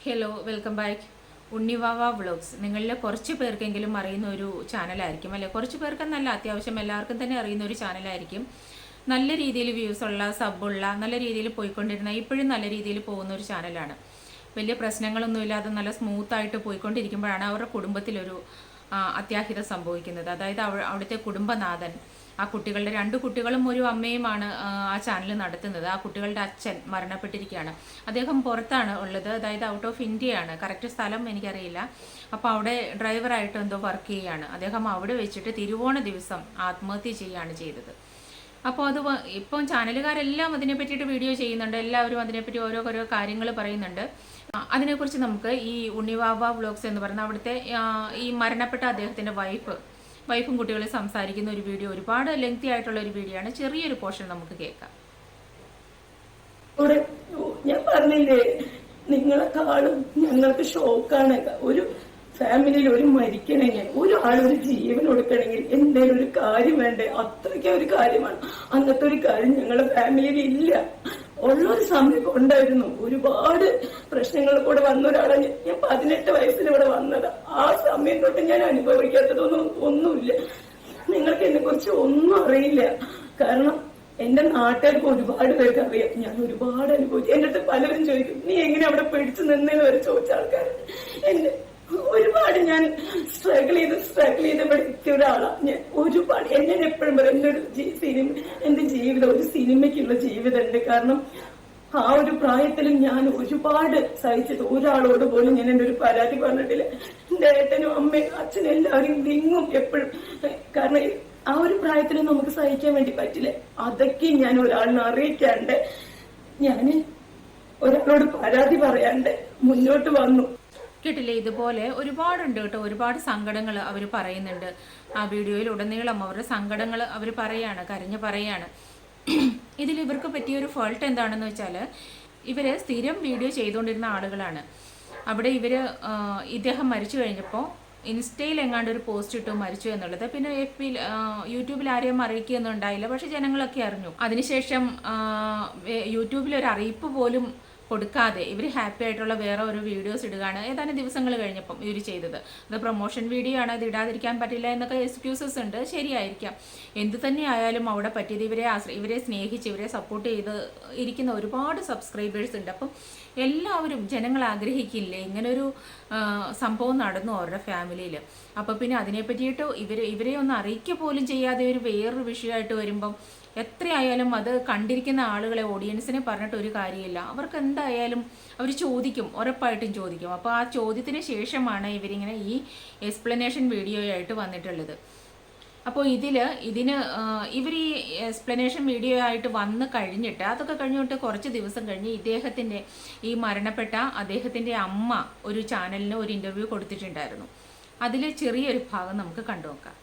Hello welcome back. Unnivava vlogs നിങ്ങളിൽ കുറച്ച് പേർക്കെങ്കിലും അറിയുന്ന ഒരു ചാനലായിരിക്കും അല്ലെ. കുറച്ച് പേർക്കെന്നല്ല, അത്യാവശ്യം എല്ലാവർക്കും തന്നെ അറിയുന്ന ഒരു ചാനലായിരിക്കും. നല്ല രീതിയിൽ വ്യൂസ് ഉള്ള, സബുള്ള, നല്ല രീതിയിൽ പോയിക്കൊണ്ടിരുന്ന, ഇപ്പോഴും നല്ല രീതിയിൽ പോകുന്ന ഒരു ചാനലാണ്. വലിയ പ്രശ്നങ്ങളൊന്നുമില്ലാതെ നല്ല സ്മൂത്തായിട്ട് പോയിക്കൊണ്ടിരിക്കുമ്പോഴാണ് അവരുടെ കുടുംബത്തിലൊരു അത്യാഹിതം സംഭവിക്കുന്നത്. അതായത് അവിടുത്തെ കുടുംബനാഥൻ, ആ കുട്ടികളുടെ 2 കുട്ടികളും ഒരു അമ്മയുമാണ് ആ ചാനൽ നടത്തുന്നത്. ആ കുട്ടികളുടെ അച്ഛൻ മരണപ്പെട്ടിരിക്കുകയാണ്. അദ്ദേഹം പുറത്താണ് ഉള്ളത്, അതായത് ഔട്ട് ഓഫ് ഇന്ത്യയാണ്. കറക്റ്റ് സ്ഥലം എനിക്കറിയില്ല. അപ്പോൾ അവിടെ ഡ്രൈവറായിട്ട് എന്തോ വർക്ക് ചെയ്യുകയാണ്. അദ്ദേഹം അവിടെ വെച്ചിട്ട് തിരുവോണ ദിവസം ആത്മഹത്യ ചെയ്യുകയാണ് ചെയ്തത്. അപ്പോൾ അത് ഇപ്പം ചാനലുകാരെല്ലാം അതിനെ പറ്റിയിട്ട് വീഡിയോ ചെയ്യുന്നുണ്ട്. എല്ലാവരും അതിനെപ്പറ്റി ഓരോ കാര്യങ്ങൾ പറയുന്നുണ്ട്. അതിനെക്കുറിച്ച് നമുക്ക് ഈ ഉണ്ണിവാവ വ്ളോഗ്സ് എന്ന് പറയുന്ന അവിടുത്തെ ഈ മരണപ്പെട്ട അദ്ദേഹത്തിൻ്റെ വൈഫും കുട്ടികളും സംസാരിക്കുന്ന ഒരു വീഡിയോ, ഒരുപാട് ലെങ്തി ആയിട്ടുള്ള ഒരു വീഡിയോ ആണ്. ചെറിയൊരു പോർഷൻ നമുക്ക് കേൾക്കാം. ഞാൻ പറഞ്ഞില്ലേ, നിങ്ങളെക്കാളും ഞങ്ങൾക്ക് ഷോക്കാണ്. ഒരു ഫാമിലിയിൽ ഒരു മരിക്കണമെങ്കിൽ, ഒരാളൊരു ജീവൻ കൊടുക്കണമെങ്കിൽ എന്തെങ്കിലും ഒരു കാര്യം വേണ്ടേ? അത്രയ്ക്ക് ഒരു കാര്യമാണ്. അങ്ങനത്തെ ഒരു കാര്യം ഞങ്ങളുടെ ഫാമിലിയിൽ ഇല്ല. ഉള്ളൊരു സമയം ഉണ്ടായിരുന്നു. ഒരുപാട് പ്രശ്നങ്ങൾ കൂടെ വന്ന ഒരാളാണ് ഞാൻ. 18 വയസ്സിൽ ഇവിടെ വന്നത്. ആ സമയം തൊട്ട് ഞാൻ ഒന്നുമില്ല. നിങ്ങൾക്ക് എന്നെ കുറിച്ച് ഒന്നും അറിയില്ല. കാരണം എന്റെ നാട്ടുകാർക്ക് ഒരുപാട് പേർക്ക് അറിയാം. ഞാൻ ഒരുപാട് അനുഭവിച്ചു. എന്റെ അടുത്ത് പലരും ചോദിക്കും, നീ എങ്ങനെ അവിടെ പിടിച്ചു നിന്നേന്ന് വരെ ചോദിച്ച ആൾക്കാർ. എന്റെ ഒരുപാട് ഞാൻ സ്ട്രഗിൾ ചെയ്ത് പഠിച്ച ഒരാളാണ് ഞാൻ. ഒരുപാട് എന്നെ എപ്പോഴും പറയും, എന്റെ ജീവിതം ഒരു സിനിമയ്ക്കുള്ള ജീവിതമുണ്ട്. കാരണം ആ ഒരു പ്രായത്തിലും ഞാൻ ഒരുപാട് സഹിച്ചത്. ഒരാളോട് പോലും ഞാൻ എന്റെ ഒരു പരാതി പറഞ്ഞിട്ടില്ല. എന്റെ ഏട്ടനും അമ്മയും അച്ഛനും എല്ലാവരും വിങ്ങും എപ്പോഴും. കാരണം ആ ഒരു പ്രായത്തിലും നമുക്ക് സഹിക്കാൻ വേണ്ടി പറ്റില്ല. അതൊക്കെ ഞാൻ ഒരാളിനെ അറിയിക്കാണ്ട്, ഞാൻ ഒരാളോട് പരാതി പറയാണ്ട് മുന്നോട്ട് വന്നു. കേട്ടില്ലേ, ഇതുപോലെ ഒരുപാടുണ്ട് കേട്ടോ. ഒരുപാട് സങ്കടങ്ങൾ അവർ പറയുന്നുണ്ട് ആ വീഡിയോയിൽ. ഉടനീളം അവരുടെ സങ്കടങ്ങൾ അവർ കരഞ്ഞ് പറയാണ്. ഇതിൽ ഇവർക്ക് പറ്റിയൊരു ഫോൾട്ട് എന്താണെന്ന് വെച്ചാൽ, ഇവർ സ്ഥിരം വീഡിയോ ചെയ്തുകൊണ്ടിരുന്ന ആളുകളാണ്. അവിടെ ഇദ്ദേഹം മരിച്ചു കഴിഞ്ഞപ്പോൾ ഇൻസ്റ്റയിൽ എങ്ങാണ്ട് ഒരു പോസ്റ്റ് ഇട്ടു മരിച്ചു എന്നുള്ളത്. പിന്നെ FB യൂട്യൂബിൽ ആരെയും അറിയിക്കുകയൊന്നും ഉണ്ടായില്ല. പക്ഷെ ജനങ്ങളൊക്കെ അറിഞ്ഞു. അതിനുശേഷം യൂട്യൂബിൽ ഒരു അറിയിപ്പ് പോലും കൊടുക്കാതെ ഇവർ ഹാപ്പി ആയിട്ടുള്ള വേറെ ഒരു വീഡിയോസ് ഇടുകയാണ്. ഏതാനും ദിവസങ്ങൾ കഴിഞ്ഞപ്പം ഇവർ ചെയ്തത്. അത് പ്രൊമോഷൻ വീഡിയോ ആണ്, അത് ഇടാതിരിക്കാൻ പറ്റില്ല എന്നൊക്കെ എക്സ്ക്യൂസസ് ഉണ്ട്. ശരിയായിരിക്കാം. എന്തു തന്നെ ആയാലും അവിടെ പറ്റിയത് ഇവരെ സ്നേഹിച്ച് ഇവരെ സപ്പോർട്ട് ചെയ്ത് ഇരിക്കുന്ന ഒരുപാട് സബ്സ്ക്രൈബേഴ്സ് ഉണ്ട്. അപ്പം എല്ലാവരും ജനങ്ങൾ ആഗ്രഹിക്കില്ലേ ഇങ്ങനൊരു സംഭവം നടന്നു അവരുടെ ഫാമിലിയിൽ. അപ്പോൾ പിന്നെ അതിനെ പറ്റിയിട്ട് ഇവരെ ഒന്ന് അറിയിക്കുക പോലും ചെയ്യാതെ ഒരു വേറൊരു വിഷയമായിട്ട് വരുമ്പം എത്രയായാലും അത് കണ്ടിരിക്കുന്ന ആളുകളെ, ഓഡിയൻസിനെ പറഞ്ഞിട്ട് ഒരു കാര്യമില്ല. അവർക്ക് എന്തായാലും അവർ ചോദിക്കും, ഉറപ്പായിട്ടും ചോദിക്കും. അപ്പോൾ ആ ചോദ്യത്തിന് ശേഷമാണ് ഇവരിങ്ങനെ ഈ എക്സ്പ്ലനേഷൻ വീഡിയോ ആയിട്ട് വന്നിട്ടുള്ളത്. അപ്പോൾ ഇവർ ഈ എക്സ്പ്ലനേഷൻ വീഡിയോ ആയിട്ട് വന്ന് കഴിഞ്ഞിട്ട്, അതൊക്കെ കഴിഞ്ഞിട്ട് കുറച്ച് ദിവസം കഴിഞ്ഞ് ഈ മരണപ്പെട്ട അദ്ദേഹത്തിൻ്റെ അമ്മ ഒരു ചാനലിന് ഒരു ഇൻ്റർവ്യൂ കൊടുത്തിട്ടുണ്ടായിരുന്നു. അതിൽ ചെറിയൊരു ഭാഗം നമുക്ക് കണ്ടു നോക്കാം.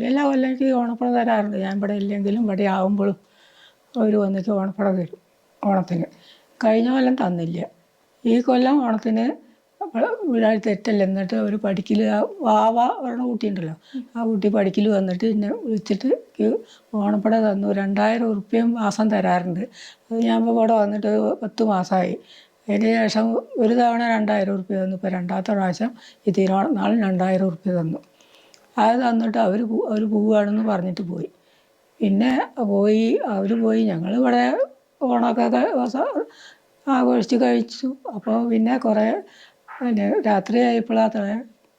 എല്ലാ കൊല്ലം എനിക്ക് ഓണപ്പട തരാറുണ്ട്. ഞാൻ ഇവിടെ ഇല്ലെങ്കിലും ഇവിടെ ആകുമ്പോഴും അവർ വന്നിട്ട് ഓണപ്പട തരും. ഓണത്തിന് കഴിഞ്ഞ കൊല്ലം തന്നില്ല. ഈ കൊല്ലം ഓണത്തിന് വീടാൾ തെറ്റല്ല. എന്നിട്ട് ഒരു പഠിക്കൽ വാവ പറഞ്ഞ കുട്ടിയുണ്ടല്ലോ, ആ കുട്ടി പഠിക്കൽ വന്നിട്ട് എന്നെ വിളിച്ചിട്ട് ഓണപ്പട തന്നു. 2000 ഉറുപ്പ്യം മാസം തരാറുണ്ട്. അത് ഞാൻ ഇപ്പോൾ ഇവിടെ വന്നിട്ട് 10 മാസമായി. അതിന് ശേഷം ഒരു തവണ 2000 ഉറുപ്പ്യ തന്നു. ഇപ്പോൾ രണ്ടാമത്തെ പ്രാവശ്യം ഈ തിരുവോണനാളിൽ 2000 ഉറുപ്പ്യ തന്നു. അത് തന്നിട്ട് അവർ പോവുകയാണെന്ന് പറഞ്ഞിട്ട് പോയി. പിന്നെ അവർ പോയി. ഞങ്ങളിവിടെ ഓണമൊക്കെ ആഘോഷിച്ച് കഴിച്ചു. അപ്പോൾ പിന്നെ രാത്രി ആയപ്പോഴാണ്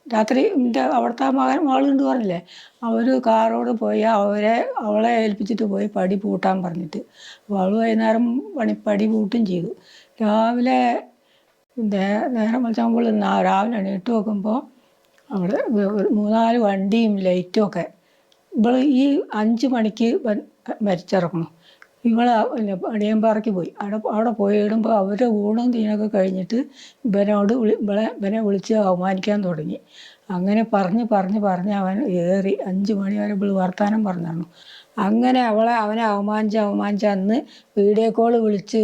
രാത്രി എൻ്റെ അവിടുത്തെ മകളുണ്ട് പറഞ്ഞില്ലേ, അവർ കാറോട് പോയി അവളെ ഏൽപ്പിച്ചിട്ട് പോയി പടി പൂട്ടാൻ പറഞ്ഞിട്ട്. അപ്പോൾ അവൾ വൈകുന്നേരം പടി പൂട്ടും ചെയ്തു. രാവിലെ നേരം വിളിച്ചാകുമ്പോൾ രാവിലെ എണീറ്റ് നോക്കുമ്പോൾ അവിടെ 3-4 വണ്ടിയും ലൈറ്റും ഒക്കെ. ഈ 5 മണിക്ക് മരിച്ചിറങ്ങണം. അടിയമ്പാറയ്ക്ക് പോയി. അവിടെ പോയിടുമ്പോൾ അവരുടെ ഊണും തീനൊക്കെ കഴിഞ്ഞിട്ട് ഇവനെ വിളിച്ച് അവമാനിക്കാൻ തുടങ്ങി. അങ്ങനെ പറഞ്ഞ് അവൻ ഏറി 5 മണി വരെ വർത്താനം പറഞ്ഞു. അങ്ങനെ അവനെ അവമാനിച്ച് അന്ന് വീഡിയോ കോൾ വിളിച്ച്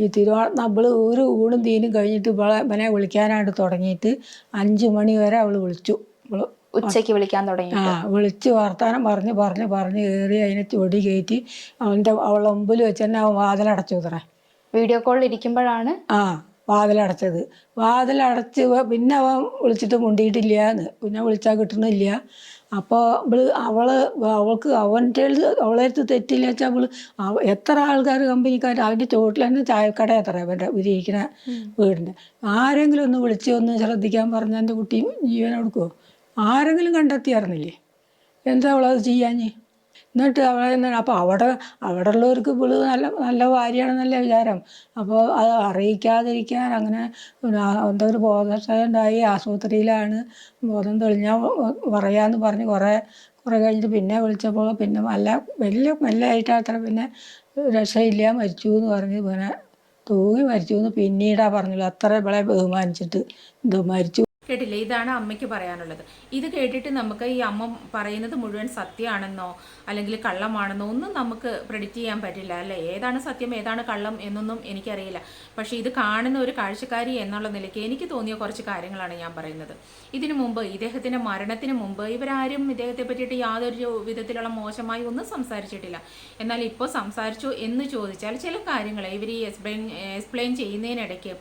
ഈ തിരുവോണ ഒരു ഊണും തീനും കഴിഞ്ഞിട്ട് ഇവനെ വിളിക്കാനായിട്ട് തുടങ്ങിയിട്ട് 5 മണി വരെ അവൾ വിളിച്ചു. ഉച്ചയ്ക്ക് വിളിക്കാൻ തുടങ്ങി. വിളിച്ച് വർത്താനം പറഞ്ഞ് ഏറി അതിനെ ചൊടി കയറ്റി അവളുടെ മുമ്പിൽ വെച്ച് തന്നെ അവൻ വാതിലടച്ചു. വീഡിയോ കോളിൽ ഇരിക്കുമ്പോഴാണ് വാതിലടച്ചത്. വാതിലടച്ച് പിന്നെ അവൻ വിളിച്ചിട്ട് മുണ്ടിയിട്ടില്ല പിന്നെ വിളിച്ചാൽ കിട്ടണില്ല. അപ്പോൾ അവൾക്ക് അവളുടെ അടുത്ത് തെറ്റില്ല വെച്ചാൽ എത്ര ആൾക്കാർ കമ്പനിക്കാർ അതിൻ്റെ ചോട്ടിൽ തന്നെ ചായക്കട എത്ര അവരുടെ ഇരിക്കുന്ന വീടിൻ്റെ ആരെങ്കിലും ഒന്ന് വിളിച്ച് ഒന്ന് ശ്രദ്ധിക്കാൻ പറഞ്ഞാൽ എൻ്റെ കുട്ടി ജീവൻ കൊടുക്കുമോ? ആരെങ്കിലും കണ്ടെത്തിയായിരുന്നില്ലേ? എന്താ അവളത് ചെയ്യാഞ്ഞ്? എന്നിട്ട് അപ്പോൾ അവിടെ ഉള്ളവർക്ക് നല്ല ഭാര്യയാണെന്നല്ല വിചാരം. അപ്പോൾ അത് അറിയിക്കാതിരിക്കാൻ അങ്ങനെ എന്തോ ഒരു ബോധക്ഷയം ഉണ്ടായി ആശുപത്രിയിലാണ്. ബോധം തെളിഞ്ഞാൽ പറയാമെന്ന് പറഞ്ഞ് കുറേ കഴിഞ്ഞിട്ട് പിന്നെ വിളിച്ചപ്പോൾ പിന്നെ മെല്ലായിട്ടാത്ര പിന്നെ രക്ഷയില്ല മരിച്ചു എന്ന് പറഞ്ഞ് പിന്നെ തൂങ്ങി മരിച്ചു എന്ന് പിന്നീടാ പറഞ്ഞുള്ളൂ. അത്ര ഇവളെ ബഹുമാനിച്ചിട്ട് ഇത് മരിച്ചു. കേട്ടില്ലേ? ഇതാണ് അമ്മയ്ക്ക് പറയാനുള്ളത്. ഇത് കേട്ടിട്ട് നമുക്ക് ഈ അമ്മ പറയുന്നത് മുഴുവൻ സത്യമാണെന്നോ അല്ലെങ്കിൽ കള്ളമാണെന്നോ ഒന്നും നമുക്ക് പ്രെഡിക്റ്റ് ചെയ്യാൻ പറ്റില്ല അല്ലേ? ഏതാണ് സത്യം ഏതാണ് കള്ളം എന്നൊന്നും എനിക്കറിയില്ല. പക്ഷേ ഇത് കാണുന്ന ഒരു കാഴ്ചക്കാരി എന്നുള്ള നിലയ്ക്ക് എനിക്ക് തോന്നിയ കുറച്ച് കാര്യങ്ങളാണ് ഞാൻ പറയുന്നത്. ഇതിനു മുമ്പ് ഇദ്ദേഹത്തിൻ്റെ മരണത്തിന് മുമ്പ് ഇവരാരും ഇദ്ദേഹത്തെ പറ്റിയിട്ട് യാതൊരു വിധത്തിലുള്ള മോശമായി ഒന്നും സംസാരിച്ചിട്ടില്ല. എന്നാൽ ഇപ്പോൾ സംസാരിച്ചു എന്ന് ചോദിച്ചാൽ ചില കാര്യങ്ങൾ ഇവർ ഈ എക്സ്പ്ലെയിൻ ചെയ്യുന്നതിനിടയ്ക്ക്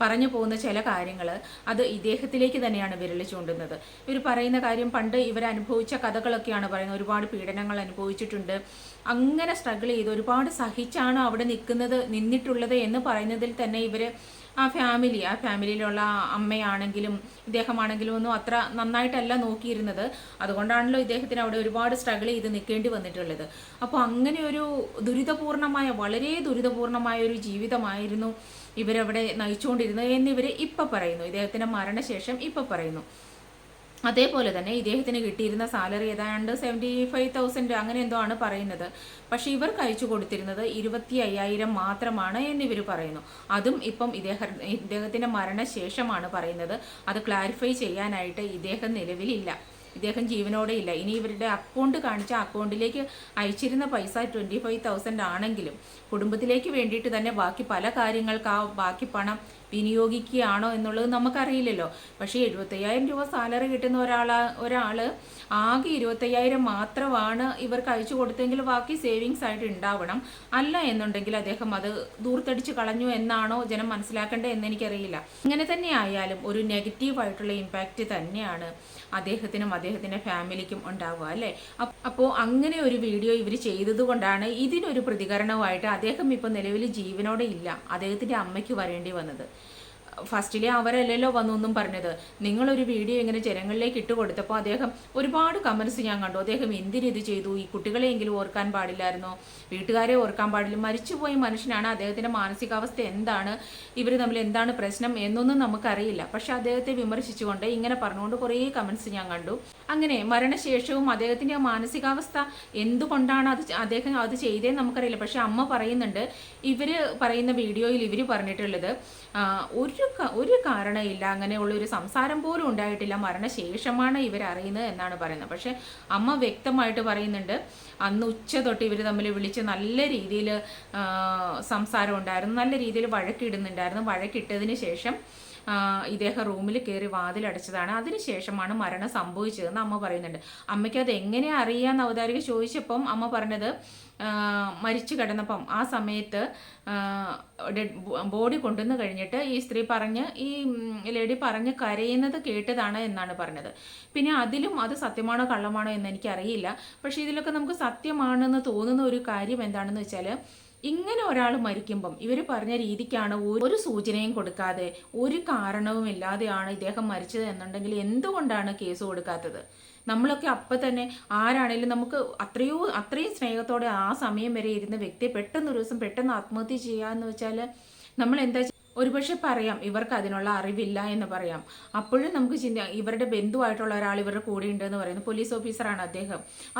പറഞ്ഞു പോകുന്ന ചില കാര്യങ്ങൾ അത് ഇദ്ദേഹത്തിലേക്ക് തന്നെയാണ് വിരൽ ചൂണ്ടുന്നത്. ഇവർ പറയുന്ന കാര്യം പണ്ട് ഇവർ അനുഭവിച്ച കഥകളൊക്കെയാണ് പറയുന്നത്. ഒരുപാട് പീഡനങ്ങൾ അനുഭവിച്ചിട്ടുണ്ട്, അങ്ങനെ സ്ട്രഗിൾ ചെയ്ത് ഒരുപാട് സഹിച്ചാണ് അവിടെ നിന്നിട്ടുള്ളത് എന്ന് പറയുന്നതിൽ തന്നെ ഇവർ ആ ഫാമിലിയിലുള്ള അമ്മയാണെങ്കിലും ഇദ്ദേഹമാണെങ്കിലും ഒന്നും അത്ര നന്നായിട്ടല്ല നോക്കിയിരുന്നത്. അതുകൊണ്ടാണല്ലോ ഇദ്ദേഹത്തിന് അവിടെ ഒരുപാട് സ്ട്രഗിൾ ചെയ്ത് നിൽക്കേണ്ടി വന്നിട്ടുള്ളത്. അപ്പോൾ അങ്ങനെ ഒരു വളരെ ദുരിതപൂർണമായ ഒരു ജീവിതമായിരുന്നു ഇവരവിടെ നയിച്ചുകൊണ്ടിരുന്നത് എന്നിവർ ഇപ്പം പറയുന്നു. ഇദ്ദേഹത്തിൻ്റെ മരണശേഷം ഇപ്പം പറയുന്നു. അതേപോലെ തന്നെ ഇദ്ദേഹത്തിന് കിട്ടിയിരുന്ന സാലറി ഏതാണ്ട് 75,000 അങ്ങനെ എന്തോ ആണ് പറയുന്നത്. പക്ഷെ ഇവർക്ക് അയച്ചു കൊടുത്തിരുന്നത് 25,000 മാത്രമാണ് എന്നിവർ പറയുന്നു. അതും ഇപ്പം ഇദ്ദേഹത്തിൻ്റെ മരണശേഷമാണ് പറയുന്നത്. അത് ക്ലാരിഫൈ ചെയ്യാനായിട്ട് ഇദ്ദേഹം നിലവിലില്ല, ഇദ്ദേഹം ജീവനോടെ ഇല്ല. ഇനി ഇവരുടെ അക്കൗണ്ട് കാണിച്ച അക്കൗണ്ടിലേക്ക് അയച്ചിരുന്ന പൈസ 25,000 ആണെങ്കിലും കുടുംബത്തിലേക്ക് വേണ്ടിയിട്ട് തന്നെ ബാക്കി പല കാര്യങ്ങൾക്ക് ആ ബാക്കി പണം വിനിയോഗിക്കുകയാണോ എന്നുള്ളത് നമുക്കറിയില്ലല്ലോ. പക്ഷേ 75,000 രൂപ സാലറി കിട്ടുന്ന ഒരാൾ ആകെ 25,000 മാത്രമാണ് ഇവർക്ക് അയച്ചു കൊടുത്തെങ്കിൽ ബാക്കി സേവിങ്സ് ആയിട്ട് ഉണ്ടാവണം. അല്ല എന്നുണ്ടെങ്കിൽ അദ്ദേഹം അത് ദൂർത്തടിച്ച് കളഞ്ഞു എന്നാണോ ജനം മനസ്സിലാക്കേണ്ടത് എന്നെനിക്കറിയില്ല. ഇങ്ങനെ തന്നെ ആയാലും ഒരു നെഗറ്റീവായിട്ടുള്ള ഇമ്പാക്റ്റ് തന്നെയാണ് അദ്ദേഹത്തിനും അദ്ദേഹത്തിൻ്റെ ഫാമിലിക്കും ഉണ്ടാവുക അല്ലേ? അപ്പോൾ അങ്ങനെ ഒരു വീഡിയോ ഇവർ ചെയ്തത് കൊണ്ടാണ് ഇതിനൊരു പ്രതികരണമായിട്ട് അദ്ദേഹം ഇപ്പോൾ നിലവിൽ ജീവനോടെ ഇല്ല, അദ്ദേഹത്തിൻ്റെ അമ്മയ്ക്ക് വരേണ്ടി വന്നത്. ഫസ്റ്റിലെ അവരല്ലല്ലോ വന്നൊന്നും പറഞ്ഞത്. നിങ്ങളൊരു വീഡിയോ ഇങ്ങനെ ജനങ്ങളിലേക്ക് ഇട്ട് കൊടുത്തപ്പോൾ അദ്ദേഹം ഒരുപാട് കമൻസ് ഞാൻ കണ്ടു. അദ്ദേഹം എന്തിനിത് ചെയ്തു, ഈ കുട്ടികളെയെങ്കിലും ഓർക്കാൻ പാടില്ലായിരുന്നോ, വീട്ടുകാരെ ഓർക്കാൻ പാടില്ല, മരിച്ചുപോയ മനുഷ്യനാണ്, അദ്ദേഹത്തിൻ്റെ മാനസികാവസ്ഥ എന്താണ്, ഇവർ തമ്മിൽ എന്താണ് പ്രശ്നം എന്നൊന്നും നമുക്കറിയില്ല. പക്ഷെ അദ്ദേഹത്തെ വിമർശിച്ചുകൊണ്ട് ഇങ്ങനെ പറഞ്ഞുകൊണ്ട് കുറേ കമൻസ് ഞാൻ കണ്ടു. അങ്ങനെ മരണശേഷവും അദ്ദേഹത്തിൻ്റെ മാനസികാവസ്ഥ എന്തുകൊണ്ടാണ് അദ്ദേഹം അത് ചെയ്തതെന്ന് നമുക്കറിയില്ല. പക്ഷെ അമ്മ പറയുന്നുണ്ട്, ഇവർ പറയുന്ന വീഡിയോയിൽ ഇവർ പറഞ്ഞിട്ടുള്ളത് ഒരു കാരണമില്ല, അങ്ങനെയുള്ളൊരു സംസാരം പോലും ഉണ്ടായിട്ടില്ല, മരണശേഷമാണ് ഇവരറിയുന്നത് എന്നാണ് പറയുന്നത്. പക്ഷെ അമ്മ വ്യക്തമായിട്ട് പറയുന്നുണ്ട്, അന്ന് ഉച്ച തൊട്ട് ഇവർ തമ്മിൽ വിളിച്ച് നല്ല രീതിയിൽ സംസാരം ഉണ്ടായിരുന്നു, നല്ല രീതിയിൽ വഴക്കിടുന്നുണ്ടായിരുന്നു. വഴക്കിട്ടതിന് ശേഷം ഇദ്ദേഹം റൂമിൽ കയറി വാതിലടച്ചതാണ്. അതിനുശേഷമാണ് മരണം സംഭവിച്ചതെന്ന് അമ്മ പറയുന്നുണ്ട്. അമ്മയ്ക്ക് അത് എങ്ങനെ അറിയാമെന്ന് അവതാരിക ചോദിച്ചപ്പം അമ്മ പറഞ്ഞത്, മരിച്ചു കിടന്നപ്പം ആ സമയത്ത് ബോഡി കൊണ്ടുവന്ന് കഴിഞ്ഞിട്ട് ഈ സ്ത്രീ ഈ ലേഡി പറഞ്ഞ് കരയുന്നത് കേട്ടതാണ് എന്നാണ് പറഞ്ഞത്. പിന്നെ അതിലും അത് സത്യമാണോ കള്ളമാണോ എന്ന് എനിക്കറിയില്ല. പക്ഷേ ഇതിലൊക്കെ നമുക്ക് സത്യമാണെന്ന് തോന്നുന്ന ഒരു കാര്യം എന്താണെന്ന് വെച്ചാൽ, ഇങ്ങനെ ഒരാൾ മരിക്കുമ്പം ഇവർ പറഞ്ഞ രീതിക്കാണ് ഒരു സൂചനയും കൊടുക്കാതെ ഒരു കാരണവും ഇല്ലാതെയാണ് ഇദ്ദേഹം മരിച്ചത് എന്നുണ്ടെങ്കിൽ എന്തുകൊണ്ടാണ് കേസ് കൊടുക്കാത്തത്? നമ്മളൊക്കെ അപ്പം തന്നെ ആരാണെങ്കിലും നമുക്ക് അത്രയും സ്നേഹത്തോടെ ആ സമയം വരെ ഇരുന്ന വ്യക്തിയെ പെട്ടെന്നൊരു ദിവസം പെട്ടെന്ന് ആത്മഹത്യ ചെയ്യാന്ന് വെച്ചാൽ നമ്മൾ എന്താ ഒരുപക്ഷെ പറയാം ഇവർക്ക് അതിനുള്ള അറിവില്ല എന്ന് പറയാം. അപ്പോഴും നമുക്ക് ഇവരുടെ ബന്ധുവായിട്ടുള്ള ഒരാൾ ഇവരുടെ കൂടെ ഉണ്ടെന്ന് പറയുന്നത് പോലീസ് ഓഫീസറാണ്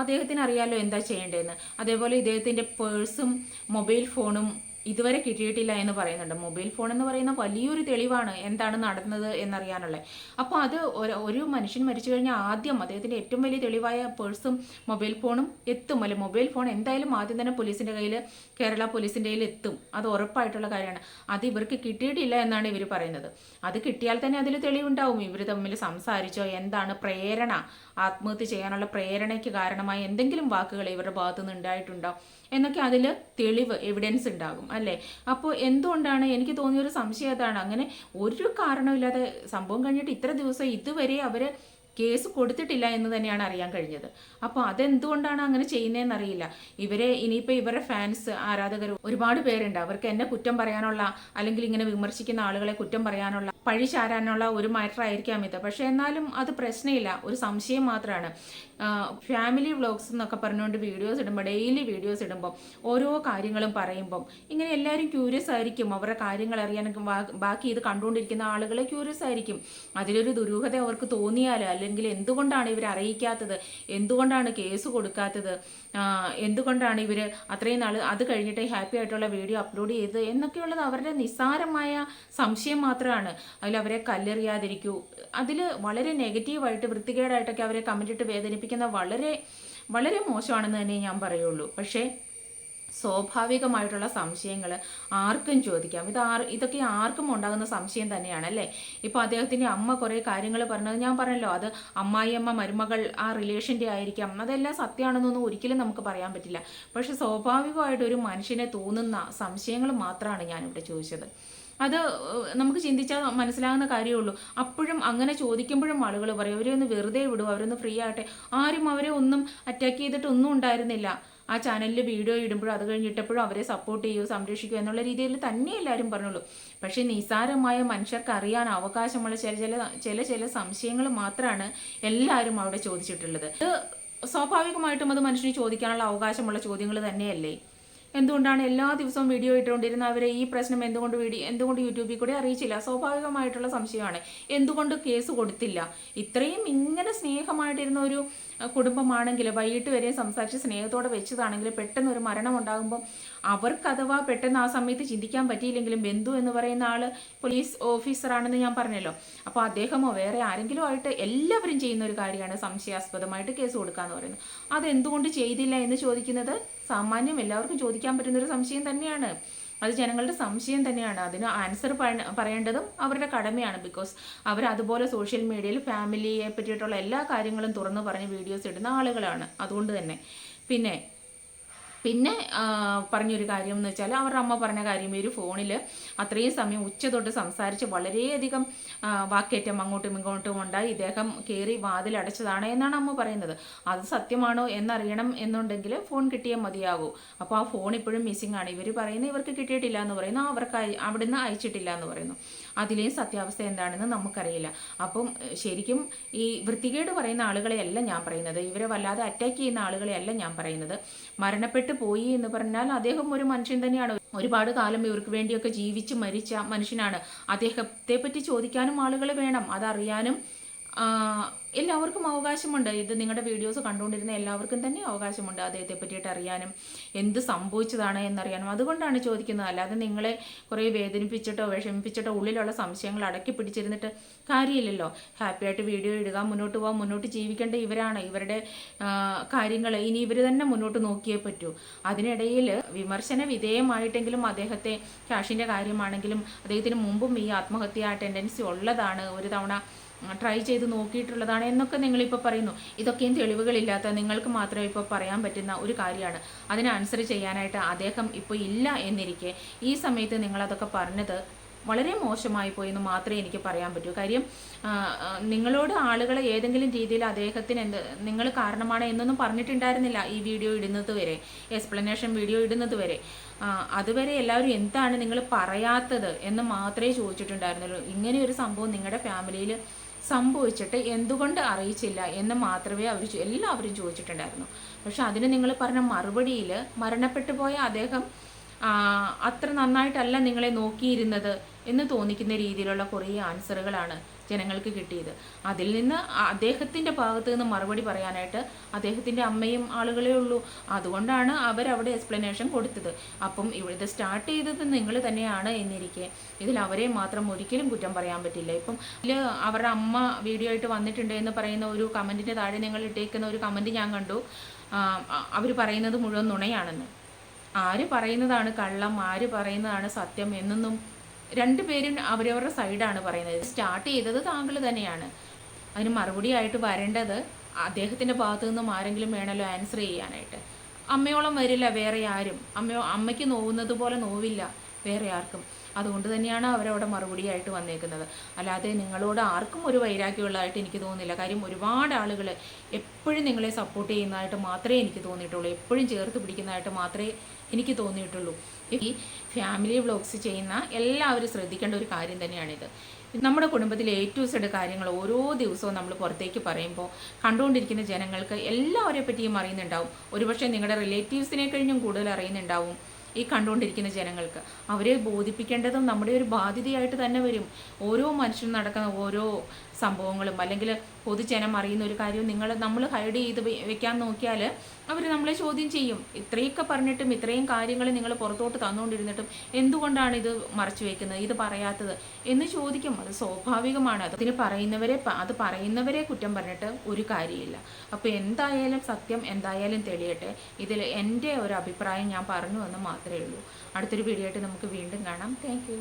അദ്ദേഹത്തിന് അറിയാലോ എന്താ ചെയ്യേണ്ടതെന്ന്. അതേപോലെ ഇദ്ദേഹത്തിൻ്റെ പേഴ്സും മൊബൈൽ ഫോണും ഇതുവരെ കിട്ടിയിട്ടില്ല എന്ന് പറയുന്നുണ്ട്. മൊബൈൽ ഫോൺ എന്ന് പറയുന്ന വലിയൊരു തെളിവാണ് എന്താണ് നടന്നത് എന്നറിയാനുള്ളത്. അപ്പോൾ അത് ഒരു മനുഷ്യൻ മരിച്ചു കഴിഞ്ഞാൽ ആദ്യം അദ്ദേഹത്തിൻ്റെ ഏറ്റവും വലിയ തെളിവായ പേഴ്സും മൊബൈൽ ഫോണും എത്തും. അല്ലെ, മൊബൈൽ ഫോൺ എന്തായാലും ആദ്യം തന്നെ പോലീസിൻ്റെ കയ്യിൽ, കേരള പോലീസിൻ്റെ കയ്യിൽ എത്തും. അത് ഉറപ്പായിട്ടുള്ള കാര്യമാണ്. അത് ഇവർക്ക് കിട്ടിയിട്ടില്ല എന്നാണ് ഇവർ പറയുന്നത്. അത് കിട്ടിയാൽ തന്നെ അതിൽ തെളിവുണ്ടാവും. ഇവർ തമ്മിൽ സംസാരിച്ചോ, എന്താണ് പ്രേരണ, ആത്മഹത്യ ചെയ്യാനുള്ള പ്രേരണയ്ക്ക് കാരണമായ എന്തെങ്കിലും വാക്കുകൾ ഇവരുടെ ഭാഗത്തുനിന്ന് ഉണ്ടായിട്ടുണ്ടോ എന്നൊക്കെ അതിൽ തെളിവ് എവിഡൻസ് ഉണ്ടാകും അല്ലേ. അപ്പോൾ എന്തുകൊണ്ടാണ് എനിക്ക് തോന്നിയൊരു സംശയം അതാണ്. അങ്ങനെ ഒരു കാരണമില്ലാതെ സംഭവം കഴിഞ്ഞിട്ട് ഇത്ര ദിവസം ഇതുവരെ അവർ കേസ് കൊടുത്തിട്ടില്ല എന്ന് തന്നെയാണ് അറിയാൻ കഴിഞ്ഞത്. അപ്പോൾ അതെന്തുകൊണ്ടാണ് അങ്ങനെ ചെയ്യുന്നതെന്നറിയില്ല. ഇവരെ ഇനിയിപ്പോൾ ഇവരുടെ ഫാൻസ് ആരാധകർ ഒരുപാട് പേരുണ്ട്. അവർക്ക് എന്നെ കുറ്റം പറയാനുള്ള അല്ലെങ്കിൽ ഇങ്ങനെ വിമർശിക്കുന്ന ആളുകളെ കുറ്റം പറയാനുള്ള പഴി ചാരാനുള്ള ഒരു മാറ്റർ ആയിരിക്കാം ഇത്. പക്ഷേ എന്നാലും അത് പ്രശ്നമില്ല, ഒരു സംശയം മാത്രമാണ്. ഫാമിലി വ്ളോഗ്സ് എന്നൊക്കെ പറഞ്ഞുകൊണ്ട് വീഡിയോസ് ഇടുമ്പോൾ, ഡെയിലി വീഡിയോസ് ഇടുമ്പോൾ ഓരോ കാര്യങ്ങളും പറയുമ്പം ഇങ്ങനെ എല്ലാവരും ക്യൂരിയസ് ആയിരിക്കും. അവരുടെ കാര്യങ്ങൾ അറിയാൻ ബാക്കി ഇത് കണ്ടുകൊണ്ടിരിക്കുന്ന ആളുകൾ ക്യൂരിയസ് ആയിരിക്കും. അതിലൊരു ദുരൂഹത അവർക്ക് തോന്നിയാൽ, അല്ലെങ്കിൽ എന്തുകൊണ്ടാണ് ഇവർ അറിയിക്കാത്തത്, എന്തുകൊണ്ടാണ് കേസ് കൊടുക്കാത്തത്, എന്തുകൊണ്ടാണ് ഇവർ അത്രയും നാൾ അത് കഴിഞ്ഞിട്ട് ഹാപ്പി ആയിട്ടുള്ള വീഡിയോ അപ്ലോഡ് ചെയ്തത് എന്നൊക്കെയുള്ളത് അവരുടെ നിസ്സാരമായ സംശയം മാത്രമാണ്. അതിൽ അവരെ കല്ലെറിയാതിരിക്കൂ, അതിൽ വളരെ നെഗറ്റീവായിട്ട് വൃത്തികേടായിട്ടൊക്കെ അവരെ കമൻറ്റ് ഇട്ട് വേദനിപ്പിക്കുന്ന വളരെ വളരെ മോശമാണെന്ന് തന്നെ ഞാൻ പറയുള്ളൂ. പക്ഷേ സ്വാഭാവികമായിട്ടുള്ള സംശയങ്ങൾ ആർക്കും ചോദിക്കാം. ഇതൊക്കെ ആർക്കും ഉണ്ടാകുന്ന സംശയം തന്നെയാണ് അല്ലേ. ഇപ്പോൾ അദ്ദേഹത്തിൻ്റെ അമ്മ കുറേ കാര്യങ്ങൾ പറഞ്ഞത് ഞാൻ പറഞ്ഞല്ലോ, അത് അമ്മായിയമ്മ മരുമകൾ ആ റിലേഷൻ്റെ ആയിരിക്കാം. അതെല്ലാം സത്യമാണെന്നൊന്നും ഒരിക്കലും നമുക്ക് പറയാൻ പറ്റില്ല. പക്ഷെ സ്വാഭാവികമായിട്ട് ഒരു മനുഷ്യനെ തോന്നുന്ന സംശയങ്ങൾ മാത്രമാണ് ഞാനിവിടെ ചോദിച്ചത്. അത് നമുക്ക് ചിന്തിച്ചാൽ മനസ്സിലാകുന്ന കാര്യമേ ഉള്ളൂ. അപ്പോഴും അങ്ങനെ ചോദിക്കുമ്പോഴും ആളുകൾ പറയും അവരെ ഒന്ന് വെറുതെ വിടും, അവരൊന്ന് ഫ്രീ ആകട്ടെ. ആരും അവരെ ഒന്നും അറ്റാക്ക് ചെയ്തിട്ടൊന്നും ഉണ്ടായിരുന്നില്ല. ആ ചാനലിൽ വീഡിയോ ഇടുമ്പോഴും അത് കഴിഞ്ഞിട്ടപ്പോഴും അവരെ സപ്പോർട്ട് ചെയ്യൂ, സംരക്ഷിക്കൂ എന്നുള്ള രീതിയിൽ തന്നെ എല്ലാവരും പറഞ്ഞുള്ളൂ. പക്ഷേ നിസ്സാരമായ മനുഷ്യർക്ക് അറിയാൻ അവകാശമുള്ള ചില സംശയങ്ങൾ മാത്രമാണ് എല്ലാവരും അവിടെ ചോദിച്ചിട്ടുള്ളത്. അത് സ്വാഭാവികമായിട്ടും അത് മനുഷ്യന് ചോദിക്കാനുള്ള അവകാശമുള്ള ചോദ്യങ്ങൾ തന്നെയല്ലേ. എന്തുകൊണ്ടാണ് എല്ലാ ദിവസവും വീഡിയോ ഇട്ടുകൊണ്ടിരുന്ന അവരെ ഈ പ്രശ്നം എന്തുകൊണ്ട് യൂട്യൂബിൽ കൂടെ അറിയിച്ചില്ല? സ്വാഭാവികമായിട്ടുള്ള സംശയമാണ്. എന്തുകൊണ്ട് കേസ് കൊടുത്തില്ല? ഇത്രയും ഇങ്ങനെ സ്നേഹമായിട്ടിരുന്ന ഒരു കുടുംബമാണെങ്കിൽ, വൈകിട്ട് വരെ സംസാരിച്ച് സ്നേഹത്തോടെ വെച്ചതാണെങ്കിൽ, പെട്ടെന്ന് ഒരു മരണം ഉണ്ടാകുമ്പോൾ അവർക്ക് അഥവാ പെട്ടെന്ന് ആ സമയത്ത് ചിന്തിക്കാൻ പറ്റിയില്ലെങ്കിലും ബന്ധു എന്ന് പറയുന്ന ആൾ പോലീസ് ഓഫീസറാണെന്ന് ഞാൻ പറഞ്ഞല്ലോ. അപ്പോൾ അദ്ദേഹമോ വേറെ ആരെങ്കിലും ആയിട്ട് എല്ലാവരും ചെയ്യുന്ന ഒരു കാര്യമാണ് സംശയാസ്പദമായിട്ട് കേസ് കൊടുക്കുക എന്ന് പറയുന്നത്. അതെന്തുകൊണ്ട് ചെയ്തില്ല എന്ന് ചോദിക്കുന്നത് സാമാന്യം എല്ലാവർക്കും ചോദിക്കാൻ പറ്റുന്നൊരു സംശയം തന്നെയാണ്. അത് ജനങ്ങളുടെ സംശയം തന്നെയാണ്. അതിന് ആൻസർ പറയേണ്ടതും അവരുടെ കടമയാണ്. ബിക്കോസ് അവർ അതുപോലെ സോഷ്യൽ മീഡിയയിൽ ഫാമിലിയെ പറ്റിയിട്ടുള്ള എല്ലാ കാര്യങ്ങളും തുറന്നു പറഞ്ഞ് വീഡിയോസ് ഇടുന്ന ആളുകളാണ്. അതുകൊണ്ട് തന്നെ പിന്നെ പറഞ്ഞൊരു കാര്യം എന്ന് വെച്ചാൽ അവരുടെ അമ്മ പറഞ്ഞ കാര്യം, ഒരു ഫോണിൽ അത്രയും സമയം ഉച്ച തൊട്ട് സംസാരിച്ച് വളരെയധികം വാക്കേറ്റം അങ്ങോട്ടും ഇങ്ങോട്ടും ഉണ്ടായി ഇദ്ദേഹം കയറി വാതിലടച്ചതാണ് എന്നാണ് അമ്മ പറയുന്നത്. അത് സത്യമാണോ എന്നറിയണം എന്നുണ്ടെങ്കിൽ ഫോൺ കിട്ടിയാൽ മതിയാകൂ. അപ്പോൾ ആ ഫോൺ ഇപ്പോഴും മിസ്സിംഗ് ആണ്. ഇവർ പറയുന്നത് ഇവർക്ക് കിട്ടിയിട്ടില്ല എന്ന് പറയുന്നു, അവർക്ക് അവിടുന്ന് അയച്ചിട്ടില്ല എന്ന് പറയുന്നു. അതിലെയും സത്യാവസ്ഥ എന്താണെന്ന് നമുക്കറിയില്ല. അപ്പം ശരിക്കും ഈ വൃത്തികേട് പറയുന്ന ആളുകളെയല്ല ഞാൻ പറയുന്നത്, ഇവരെ വല്ലാതെ അറ്റാക്ക് ചെയ്യുന്ന ആളുകളെയല്ല ഞാൻ പറയുന്നത്. മരണപ്പെട്ടു പോയി എന്ന് പറഞ്ഞാൽ അദ്ദേഹം ഒരു മനുഷ്യൻ തന്നെയാണ്. ഒരുപാട് കാലം ഇവർക്ക് വേണ്ടിയൊക്കെ ജീവിച്ച് മരിച്ച മനുഷ്യനാണ്. അദ്ദേഹത്തെ പറ്റി ചോദിക്കാനും ആളുകൾ വേണം, അതറിയാനും എല്ലാവർക്കും അവകാശമുണ്ട്. ഇത് നിങ്ങളുടെ വീഡിയോസ് കണ്ടുകൊണ്ടിരുന്ന എല്ലാവർക്കും തന്നെ അവകാശമുണ്ട് അദ്ദേഹത്തെ പറ്റിയിട്ട് അറിയാനും എന്ത് സംഭവിച്ചതാണ് എന്നറിയാനും. അതുകൊണ്ടാണ് ചോദിക്കുന്നത്. അല്ലാതെ നിങ്ങളെ കുറേ വേദനിപ്പിച്ചിട്ടോ വിഷമിപ്പിച്ചിട്ടോ ഉള്ളിലുള്ള സംശയങ്ങൾ അടക്കി പിടിച്ചിരുന്നിട്ട് കാര്യമില്ലല്ലോ. ഹാപ്പിയായിട്ട് വീഡിയോ ഇടുക, മുന്നോട്ട് പോകാൻ, മുന്നോട്ട് ജീവിക്കേണ്ട ഇവരാണ്. ഇവരുടെ കാര്യങ്ങൾ ഇനി ഇവർ തന്നെ മുന്നോട്ട് നോക്കിയേ പറ്റൂ. അതിനിടയിൽ വിമർശന വിധേയമായിട്ടെങ്കിലും അദ്ദേഹത്തെ ക്യാഷിൻ്റെ കാര്യമാണെങ്കിലും അദ്ദേഹത്തിന് മുമ്പും ഈ ആത്മഹത്യ ടെൻഡൻസി ഉള്ളതാണ്, ഒരു തവണ ട്രൈ ചെയ്ത് നോക്കിയിട്ടുള്ളതാണ് എന്നൊക്കെ നിങ്ങളിപ്പോൾ പറയുന്നു. ഇതൊക്കെയും തെളിവുകളില്ലാത്ത നിങ്ങൾക്ക് മാത്രമേ ഇപ്പോൾ പറയാൻ പറ്റുന്ന ഒരു കാര്യമാണ്. അതിന് ആൻസർ ചെയ്യാനായിട്ട് അദ്ദേഹം ഇപ്പോൾ ഇല്ല എന്നിരിക്കെ ഈ സമയത്ത് നിങ്ങളതൊക്കെ പറഞ്ഞത് വളരെ മോശമായി പോയി എന്ന് മാത്രമേ എനിക്ക് പറയാൻ പറ്റൂ. കാര്യം നിങ്ങളോട് ആളുകൾ ഏതെങ്കിലും രീതിയിൽ അദ്ദേഹത്തിന് നിങ്ങൾ കാരണമാണ് എന്നൊന്നും പറഞ്ഞിട്ടുണ്ടായിരുന്നില്ല ഈ വീഡിയോ ഇടുന്നത് വരെ, എക്സ്പ്ലനേഷൻ വീഡിയോ ഇടുന്നത് വരെ. അതുവരെ എല്ലാവരും എന്താണ് നിങ്ങൾ പറയാത്തത് എന്ന് മാത്രമേ ചോദിച്ചിട്ടുണ്ടായിരുന്നുള്ളൂ. ഇങ്ങനെ ഒരു സംഭവം നിങ്ങളുടെ ഫാമിലിയിൽ സംഭവിച്ചിട്ട് എന്തുകൊണ്ട് അറിയിച്ചില്ല എന്ന് മാത്രമേ എല്ലാവരും ചോദിച്ചിട്ടുണ്ടായിരുന്നു. പക്ഷെ അതിന് നിങ്ങൾ പറഞ്ഞ മറുപടിയിൽ മരണപ്പെട്ടു പോയ അദ്ദേഹം അത്ര നന്നായിട്ടല്ല നിങ്ങളെ നോക്കിയിരുന്നത് എന്ന് തോന്നിക്കുന്ന രീതിയിലുള്ള കുറേ ആൻസറുകളാണ് ജനങ്ങൾക്ക് കിട്ടിയത്. അതിൽ നിന്ന് അദ്ദേഹത്തിൻ്റെ ഭാഗത്ത് നിന്ന് മറുപടി പറയാനായിട്ട് അദ്ദേഹത്തിൻ്റെ അമ്മയും ആളുകളേ ഉള്ളൂ. അതുകൊണ്ടാണ് അവരവിടെ എക്സ്പ്ലനേഷൻ കൊടുത്തത്. അപ്പം ഇത് സ്റ്റാർട്ട് ചെയ്തത് നിങ്ങൾ തന്നെയാണ് എന്നിരിക്കെ ഇതിൽ അവരെ മാത്രം ഒരിക്കലും കുറ്റം പറയാൻ പറ്റില്ല. ഇപ്പം ഇതിൽ അവരുടെ അമ്മ വീഡിയോ ആയിട്ട് വന്നിട്ടുണ്ട് എന്ന് പറയുന്ന ഒരു കമൻറ്റിൻ്റെ താഴെ നിങ്ങൾ ഇട്ടേക്കുന്ന ഒരു കമൻറ്റ് ഞാൻ കണ്ടു. അവർ പറയുന്നത് മുഴുവൻ നുണയാണെന്ന്. ആര് പറയുന്നതാണ് കള്ളം, ആര് പറയുന്നതാണ് സത്യം എന്നൊന്നും രണ്ടുപേരും അവരവരുടെ സൈഡാണ് പറയുന്നത്. സ്റ്റാർട്ട് ചെയ്തത് താങ്കൾ തന്നെയാണ്. അതിന് മറുപടി ആയിട്ട് വരേണ്ടത് അദ്ദേഹത്തിൻ്റെ ഭാഗത്തു നിന്നും ആരെങ്കിലും വേണമല്ലോ ആൻസർ ചെയ്യാനായിട്ട്. അമ്മയോളം വരില്ല വേറെ ആരും. അമ്മയ്ക്ക് നോവുന്നത് പോലെ നോവില്ല വേറെ ആർക്കും. അതുകൊണ്ട് തന്നെയാണ് അവരവിടെ മറുപടിയായിട്ട് വന്നേക്കുന്നത്. അല്ലാതെ നിങ്ങളോട് ആർക്കും ഒരു വൈരാഗ്യമുള്ളതായിട്ട് എനിക്ക് തോന്നുന്നില്ല. കാര്യം ഒരുപാട് ആളുകൾ എപ്പോഴും നിങ്ങളെ സപ്പോർട്ട് ചെയ്യുന്നതായിട്ട് മാത്രമേ എനിക്ക് തോന്നിയിട്ടുള്ളൂ, എപ്പോഴും ചേർത്ത് പിടിക്കുന്നതായിട്ട് മാത്രമേ എനിക്ക് തോന്നിയിട്ടുള്ളൂ. ഈ ഫാമിലി വ്ളോഗ്സ് ചെയ്യുന്ന എല്ലാവരും ശ്രദ്ധിക്കേണ്ട ഒരു കാര്യം തന്നെയാണിത്. നമ്മുടെ കുടുംബത്തിലെ A to Z കാര്യങ്ങൾ ഓരോ ദിവസവും നമ്മൾ പുറത്തേക്ക് പറയുമ്പോൾ കണ്ടുകൊണ്ടിരിക്കുന്ന ജനങ്ങൾക്ക് എല്ലാവരെ പറ്റിയും അറിയുന്നുണ്ടാവും. ഒരുപക്ഷെ നിങ്ങളുടെ റിലേറ്റീവ്സിനെ കഴിഞ്ഞും കൂടുതൽ അറിയുന്നുണ്ടാവും ഈ കണ്ടുകൊണ്ടിരിക്കുന്ന ജനങ്ങൾക്ക്. അവരെ ബോധിപ്പിക്കേണ്ടതും നമ്മുടെ ഒരു ബാധ്യതയായിട്ട് തന്നെ വരും. ഓരോ മനുഷ്യനും നടക്കുന്ന ഓരോ സംഭവങ്ങളും അല്ലെങ്കിൽ പൊതുജനം അറിയുന്ന ഒരു കാര്യവും നമ്മൾ ഹൈഡ് ചെയ്ത് വെക്കാൻ നോക്കിയാൽ അവർ നമ്മളെ ചോദ്യം ചെയ്യും. ഇത്രയൊക്കെ പറഞ്ഞിട്ടും ഇത്രയും കാര്യങ്ങൾ നിങ്ങൾ പുറത്തോട്ട് തന്നുകൊണ്ടിരുന്നിട്ടും എന്തുകൊണ്ടാണ് ഇത് മറച്ചു വയ്ക്കുന്നത്, ഇത് പറയാത്തത് എന്ന് ചോദിക്കും. അത് സ്വാഭാവികമാണ്. അതിന് പറയുന്നവരെ കുറ്റം പറഞ്ഞിട്ട് ഒരു കാര്യമില്ല. അപ്പോൾ എന്തായാലും സത്യം എന്തായാലും തെളിയട്ടെ. ഇതിൽ എൻ്റെ ഒരു അഭിപ്രായം ഞാൻ പറഞ്ഞു എന്ന് മാത്രമേ ഉള്ളൂ. അടുത്തൊരു വീഡിയോ ആയിട്ട് നമുക്ക് വീണ്ടും കാണാം. Thank you.